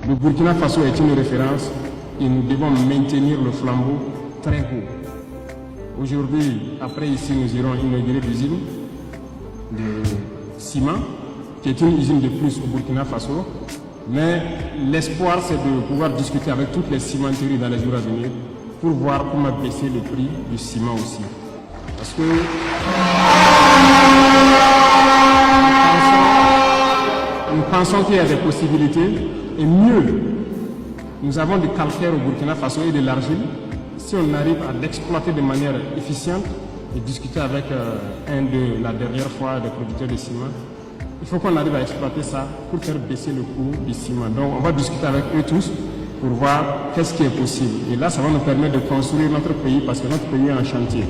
Le Burkina Faso est une référence et nous devons maintenir le flambeau très haut. Aujourd'hui, après ici, nous irons inaugurer l'usine de ciment, qui est une usine de plus au Burkina Faso. Mais l'espoir, c'est de pouvoir discuter avec toutes les cimenteries dans les jours à venir pour voir comment baisser le prix du ciment aussi. Parce que nous pensons qu'il y a des possibilités et mieux, nous avons du calcaire au Burkina Faso et de l'argile. Si on arrive à l'exploiter de manière efficiente et discuter avec un de la dernière fois des producteurs de ciment, il faut qu'on arrive à exploiter ça pour faire baisser le coût du ciment. Donc on va discuter avec eux tous pour voir qu'est-ce qui est possible. Et là, ça va nous permettre de construire notre pays parce que notre pays est en chantier.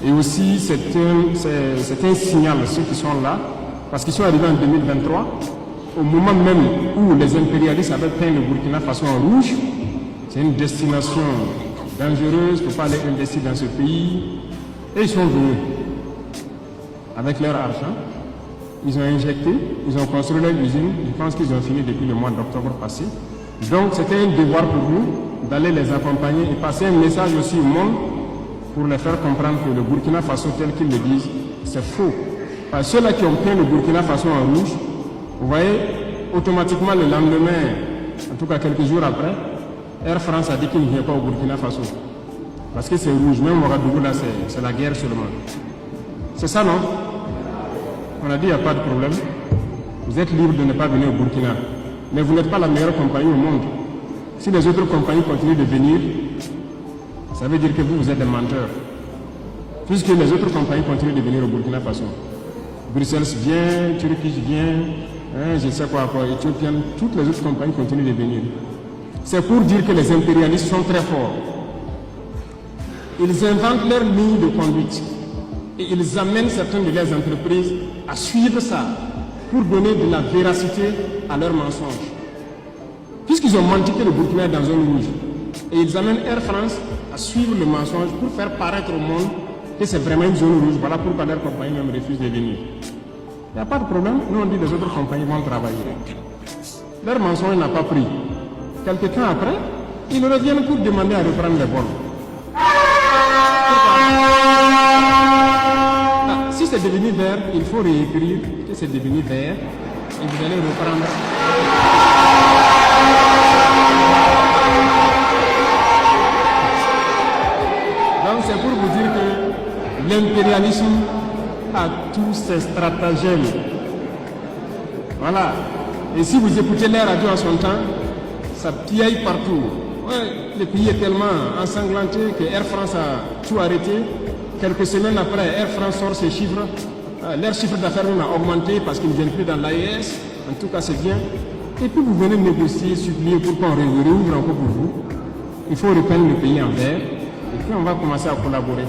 Et aussi, c'est un signal, ceux qui sont là, parce qu'ils sont arrivés en 2023, au moment même où les impérialistes avaient peint le Burkina Faso en rouge. C'est une destination dangereuse, il ne faut pas aller investir dans ce pays. Et ils sont venus avec leur argent. Ils ont injecté, ils ont construit leur usine. Je pense qu'ils ont fini depuis le mois d'octobre passé. Donc c'était un devoir pour nous d'aller les accompagner et passer un message aussi au monde pour les faire comprendre que le Burkina Faso tel qu'ils le disent, c'est faux. Parce que ceux-là qui ont peint le Burkina Faso en rouge, vous voyez, automatiquement le lendemain, en tout cas quelques jours après, Air France a dit qu'il ne vient pas au Burkina Faso. Parce que c'est rouge, même au Ouagadougou là, c'est la guerre seulement. C'est ça, non? On a dit il n'y a pas de problème. Vous êtes libre de ne pas venir au Burkina. Mais vous n'êtes pas la meilleure compagnie au monde. Si les autres compagnies continuent de venir, ça veut dire que vous êtes des menteurs. Puisque les autres compagnies continuent de venir au Burkina Faso. Bruxelles vient, Turquie vient, je ne sais quoi, Éthiopien, toutes les autres compagnies continuent de venir. C'est pour dire que les impérialistes sont très forts. Ils inventent leur ligne de conduite et ils amènent certaines de leurs entreprises à suivre ça pour donner de la véracité à leurs mensonges. Puisqu'ils ont menti que le Burkina est dans zone rouge et ils amènent Air France à suivre le mensonge pour faire paraître au monde que c'est vraiment une zone rouge. Voilà pourquoi leur compagnie même refuse de venir. Il n'y a pas de problème. Nous on dit que les autres compagnies vont travailler. Leur mensonge n'a pas pris. Quelque temps après, ils reviennent pour demander à reprendre les vols. Si c'est devenu vert, il faut réécrire que c'est devenu vert et vous allez reprendre. Donc c'est pour vous dire que l'impérialisme a tous ses stratagèmes. Voilà. Et si vous écoutez les radios en son temps, ça piaille partout. Ouais, le pays est tellement ensanglanté que Air France a tout arrêté. Quelques semaines après, Air France sort ses chiffres. Leur chiffre d'affaires a augmenté parce qu'ils ne viennent plus dans l'AES. En tout cas, c'est bien. Et puis vous venez négocier, supplier pour qu'on réouvre encore pour vous. Il faut repeindre le pays en vert. Et puis on va commencer à collaborer.